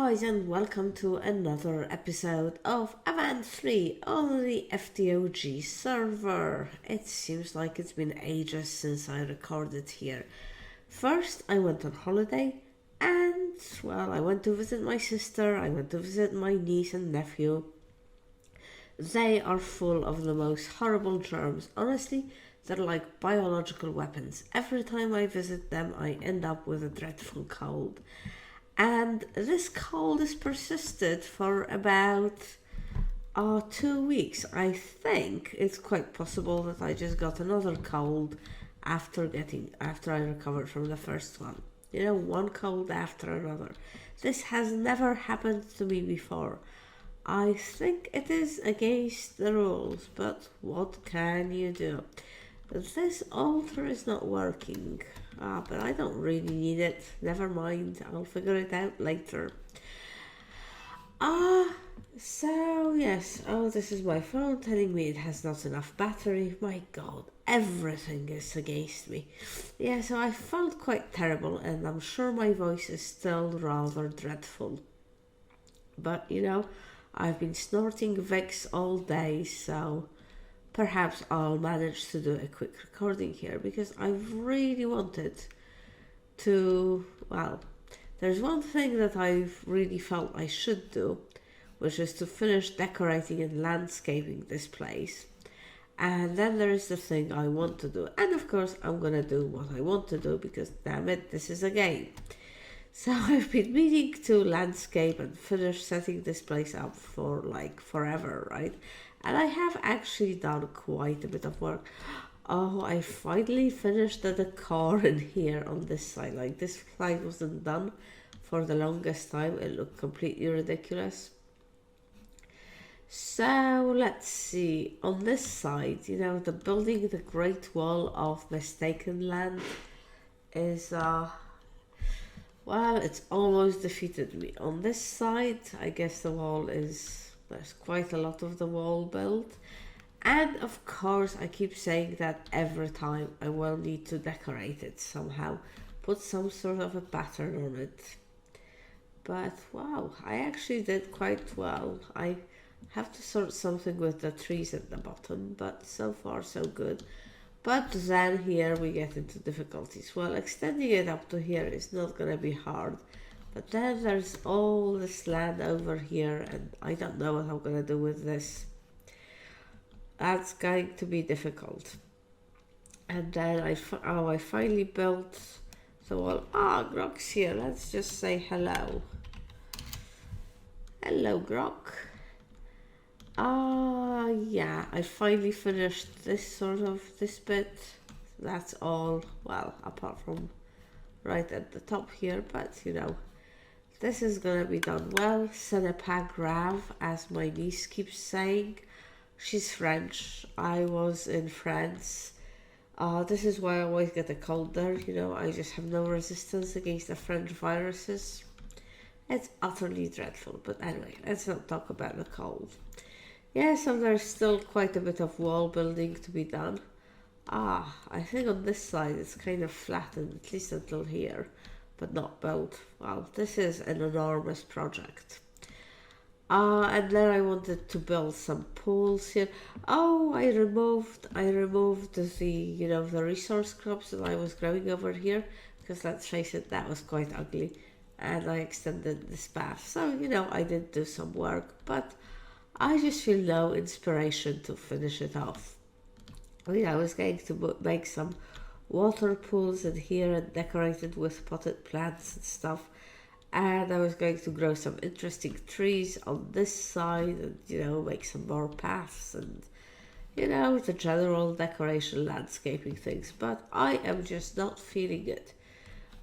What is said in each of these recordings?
guys, and welcome to another episode of Avant3 on the FTOG server. It seems like it's been ages since I recorded here. First, I went on holiday and, well, I went to visit my sister, I went to visit my niece and nephew. They are full of the most horrible germs. Honestly, they're like biological weapons. Every time I visit them, I end up with a dreadful cold. And this cold has persisted for about 2 weeks. I think it's quite possible that I just got another cold after I recovered from the first one. You know, one cold after another. This has never happened to me before. I think it is against the rules, but what can you do? This altar is not working. But I don't really need it. Never mind. I'll figure it out later. So yes. Oh, this is my phone telling me it has not enough battery. My God, everything is against me. Yeah, so I felt quite terrible, and I'm sure my voice is still rather dreadful. But you know, I've been snorting Vicks all day, so perhaps I'll manage to do a quick recording here because I really wanted to, well, there's one thing that I've really felt I should do, which is to finish decorating and landscaping this place. And then there is the thing I want to do. And of course, I'm going to do what I want to do because, damn it, this is a game. So I've been meaning to landscape and finish setting this place up for like forever, right? And I have actually done quite a bit of work. Oh, I finally finished the decor in here on this side. Like, this side wasn't done for the longest time. It looked completely ridiculous. So, let's see. On this side, you know, the building, the Great Wall of Mistaken Land is, well, it's almost defeated me. On this side, I guess the wall is... There's quite a lot of the wall built. And of course, I keep saying that every time I will need to decorate it somehow. Put some sort of a pattern on it. But wow, I actually did quite well. I have to sort something with the trees at the bottom, but so far so good. But then here we get into difficulties. Well, extending it up to here is not going to be hard. But then there's all this land over here, and I don't know what I'm going to do with this. That's going to be difficult. And then I finally built the wall. Grok's here. Let's just say hello. Hello, Grok. Yeah, I finally finished this bit. That's all, well, apart from right at the top here, but you know, this is gonna be done well. Ce n'est pas grave, as my niece keeps saying. She's French. I was in France. This is why I always get a cold there. You know, I just have no resistance against the French viruses. It's utterly dreadful. But anyway, let's not talk about the cold. Yeah, so there's still quite a bit of wall building to be done. I think on this side it's kind of flattened, at least until here, but not built. Well, this is an enormous project. And then I wanted to build some pools here. I removed the, you know, the resource crops that I was growing over here, because let's face it, that was quite ugly. And I extended this path. So, you know, I did do some work, but I just feel no inspiration to finish it off. I mean, I was going to make some water pools in here and decorate it with potted plants and stuff. And I was going to grow some interesting trees on this side and, you know, make some more paths and, you know, the general decoration landscaping things. But I am just not feeling it.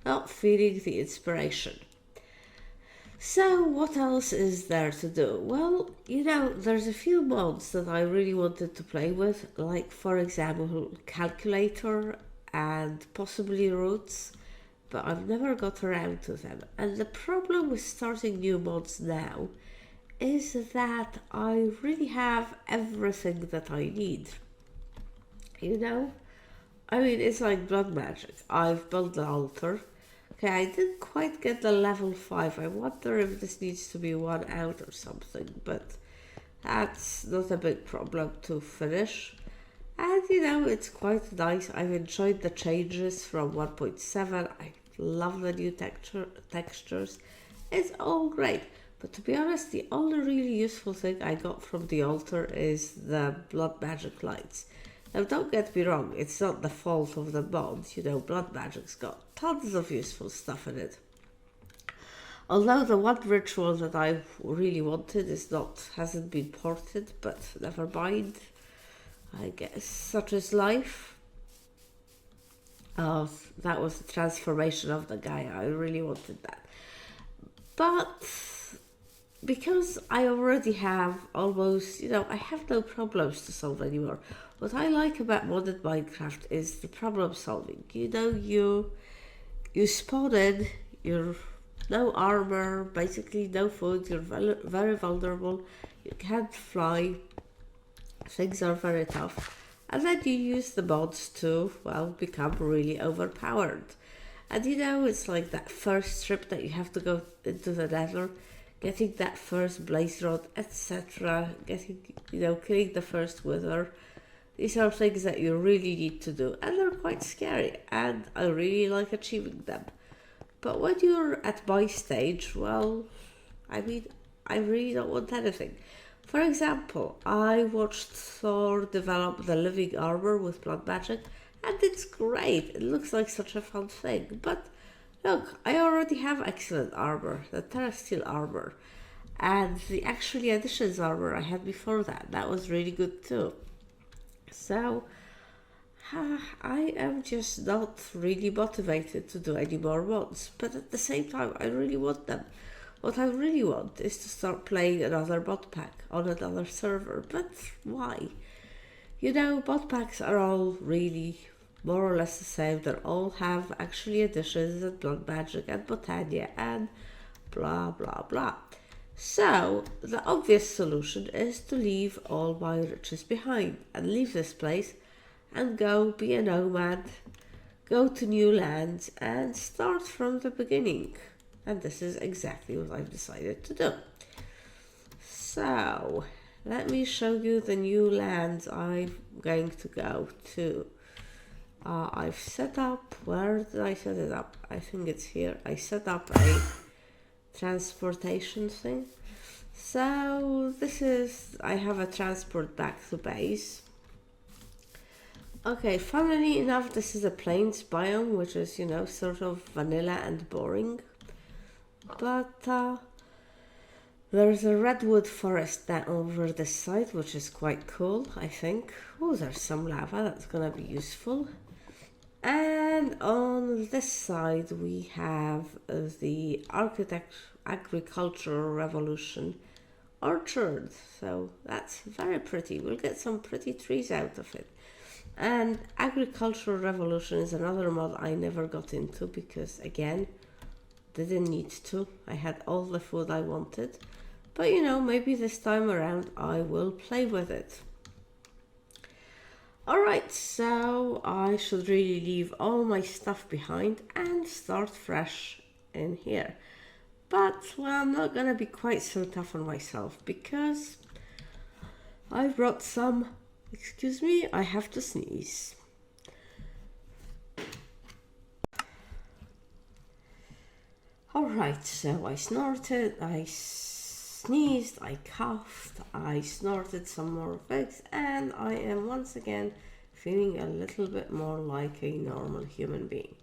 Not feeling the inspiration. So what else is there to do? Well, you know, there's a few mods that I really wanted to play with, like, for example, calculator and possibly roots, but I've never got around to them. And the problem with starting new mods now is that I really have everything that I need. You know? I mean, it's like blood magic. I've built the altar, Okay, I didn't quite get the level 5. I wonder if this needs to be 1 out or something, but that's not a big problem to finish. And you know, it's quite nice. I've enjoyed the changes from 1.7. I love the new textures. It's all great. But to be honest, the only really useful thing I got from the altar is the blood magic lights. Now don't get me wrong, it's not the fault of the mod. You know, blood magic's got tons of useful stuff in it. Although the one ritual that I really wanted hasn't been ported, but never mind. I guess such is life. Oh, that was the transformation of the guy. I really wanted that. But because I already have almost, I have no problems to solve anymore. What I like about modded Minecraft is the problem solving. You spawn in, you're no armor, basically no food, you're very vulnerable, you can't fly, things are very tough. And then you use the mods to, become really overpowered. And it's like that first trip that you have to go into the nether, getting that first blaze rod, etc. Killing the first wither. These are things that you really need to do, and they're quite scary, and I really like achieving them. But when you're at my stage, I really don't want anything. For example, I watched Thor develop the living armor with blood magic, and it's great. It looks like such a fun thing. But look, I already have excellent armor, the terrestrial armor, and the actually additions armor I had before that. That was really good too. So I am just not really motivated to do any more mods, but at the same time I really want them. What I really want is to start playing another mod pack on another server, but why? Mod packs are all really more or less the same. They all have actually additions and blood magic and botania and blah blah blah. So the obvious solution is to leave all my riches behind and leave this place and go be a nomad, go to new lands and start from the beginning. And this is exactly what I've decided to do. So let me show you the new lands I'm going to go to. I've set up, where did I set it up? I think it's here. I set up a transportation thing. So I have a transport back to base. Okay, funnily enough, this is a plains biome, which is, sort of vanilla and boring. But there's a redwood forest down over this side, which is quite cool, I think. Oh, there's some lava, that's gonna be useful. And on this side we have the agricultural revolution orchard. So that's very pretty. We'll get some pretty trees out of it. And agricultural revolution is another mod I never got into because, again, didn't need to. I had all the food I wanted. But maybe this time around I will play with it. Alright, so I should really leave all my stuff behind and start fresh in here. But, I'm not gonna be quite so tough on myself because I brought some... Excuse me, I have to sneeze. Alright, so I snorted, I sneezed, I coughed, I snorted some more things, and I am once again feeling a little bit more like a normal human being.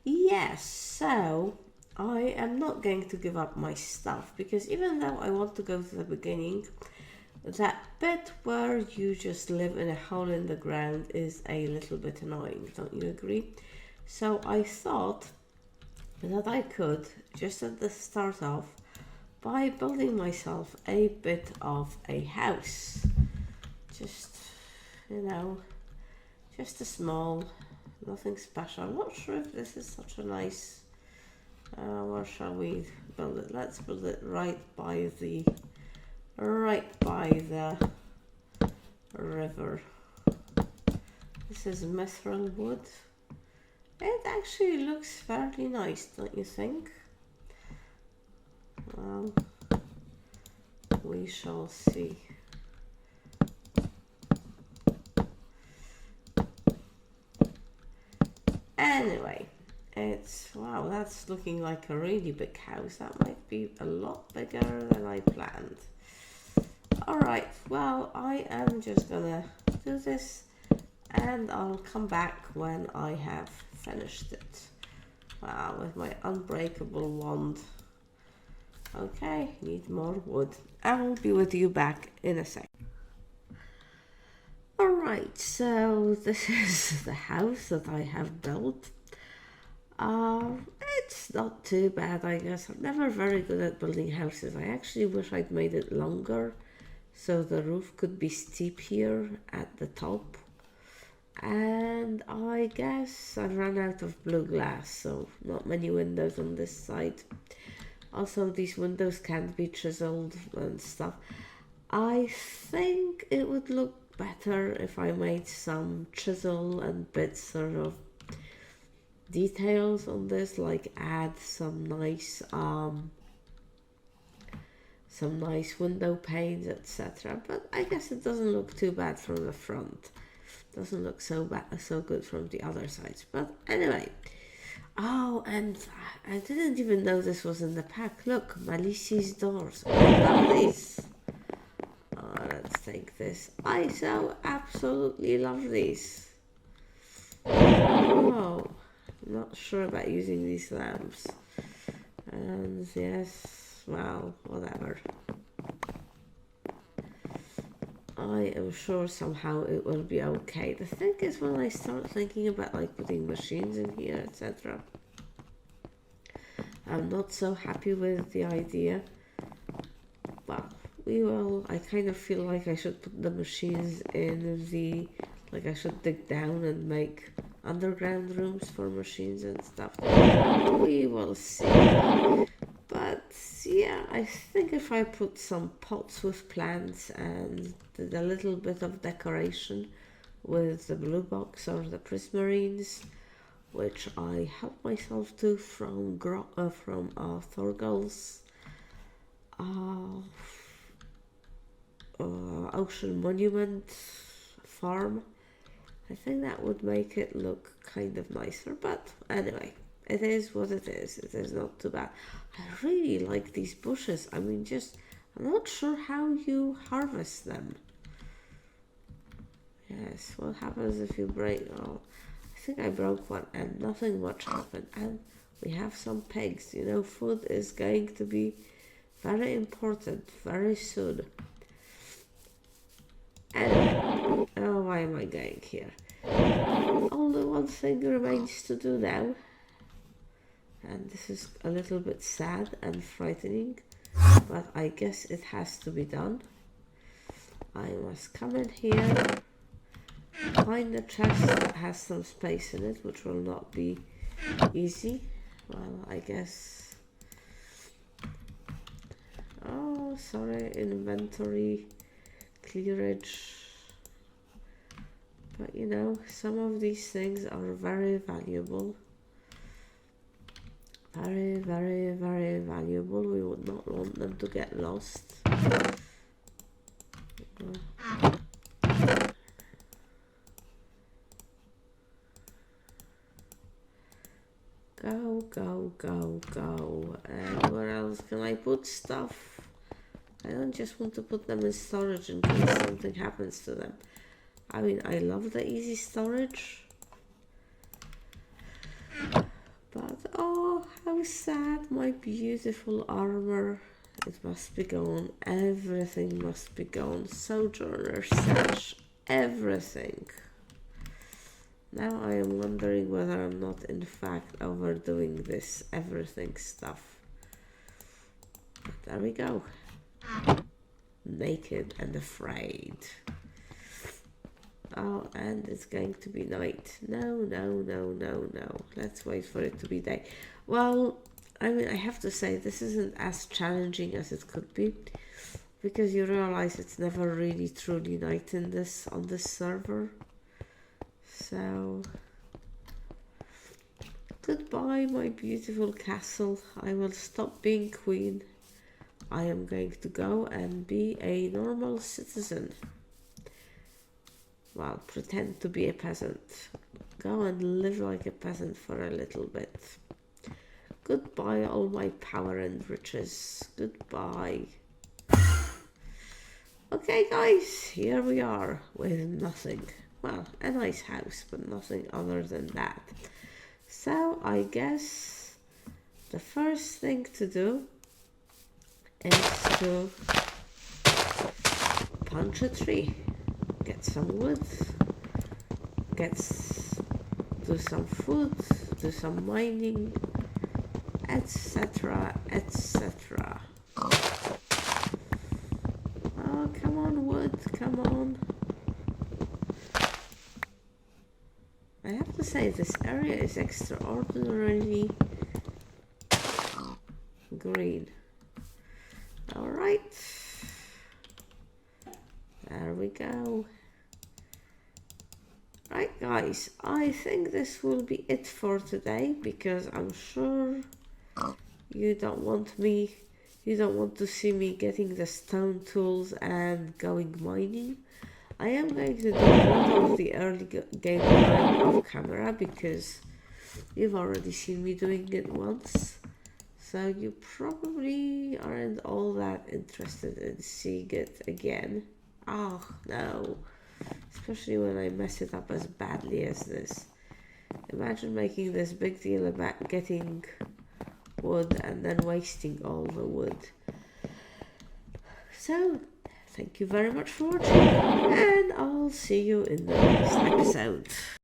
Yes, so I am not going to give up my stuff, because even though I want to go to the beginning, that bit where you just live in a hole in the ground is a little bit annoying, don't you agree? So I thought that I could, just at the start off, by building myself a bit of a house. Just, just a small, nothing special. I'm not sure if this is such a nice, where shall we build it? Let's build it right by the river. This is mithril wood. It actually looks fairly nice, don't you think? Well, we shall see. Anyway, it's, wow, that's looking like a really big house. That might be a lot bigger than I planned. Alright, well, I am just gonna do this and I'll come back when I have finished it. Wow, with my unbreakable wand. Okay, need more wood. I will be with you back in a sec. Alright, so this is the house that I have built. It's not too bad, I guess. I'm never very good at building houses. I actually wish I'd made it longer so the roof could be steep here at the top. And I guess I ran out of blue glass, so not many windows on this side. Also, these windows can't be chiseled and stuff. I think it would look better if I made some chisel and bits sort of details on this, like add some nice window panes, etc. But I guess it doesn't look too bad from the front. Doesn't look so good from the other sides. But anyway, oh, and I didn't even know this was in the pack. Look, Malici's doors. I love these. Oh, let's take this. I so absolutely love these. Oh, not sure about using these lamps. And yes, well, whatever. I am sure somehow it will be okay. The thing is, when I start thinking about like putting machines in here, etc., I'm not so happy with the idea. But we will. I kind of feel like I should put the machines in the, like I should dig down and make underground rooms for machines and stuff. We will see. But yeah, I think if I put some pots with plants and did a little bit of decoration with the blue box or the prismarines, which I helped myself to from Thorgal's Ocean Monument farm. I think that would make it look kind of nicer, but anyway, it is what it is. It is not too bad. I really like these bushes. I mean, I'm not sure how you harvest them. Yes, what happens if you break? Oh, I think I broke one and nothing much happened. And we have some pigs. You know, food is going to be very important very soon. Anyway, oh, why am I going here? Only one thing remains to do now. And this is a little bit sad and frightening, but I guess it has to be done. I must come in here, find the chest that has some space in it, which will not be easy. Well, I guess... Oh, sorry, inventory clearage. But you know, some of these things are very valuable. Very, very, very valuable. We would not want them to get lost. Go, go, go, go. And where else can I put stuff? I don't just want to put them in storage in case something happens to them. I mean, I love the easy storage. But oh, how sad, my beautiful armor. It must be gone. Everything must be gone. Sojourner sash. Everything. Now I am wondering whether I'm not in fact overdoing this everything stuff. But there we go. Naked and afraid. Oh, and it's going to be night. No, no, no, no, no. Let's wait for it to be day. Well, I mean, I have to say this isn't as challenging as it could be, because you realize it's never really truly night in this on this server. So Goodbye, my beautiful castle. I will stop being queen. I am going to go and be a normal citizen. Well, pretend to be a peasant. Go and live like a peasant for a little bit. Goodbye, all my power and riches. Goodbye. Okay, guys, here we are with nothing. Well, a nice house, but nothing other than that. So, I guess the first thing to do is to punch a tree. Get some wood. Do some food. Do some mining. Etc. etc. Oh, come on, wood, come on. I have to say, this area is extraordinarily green. Alright. There we go. Right, guys, I think this will be it for today, because I'm sure you don't want to see me getting the stone tools and going mining. I am going to do a lot of the early gameplay off camera, because you've already seen me doing it once, so you probably aren't all that interested in seeing it again. Oh no, especially when I mess it up as badly as this. Imagine making this big deal about getting wood and then wasting all the wood. So, thank you very much for watching, and I'll see you in the next episode.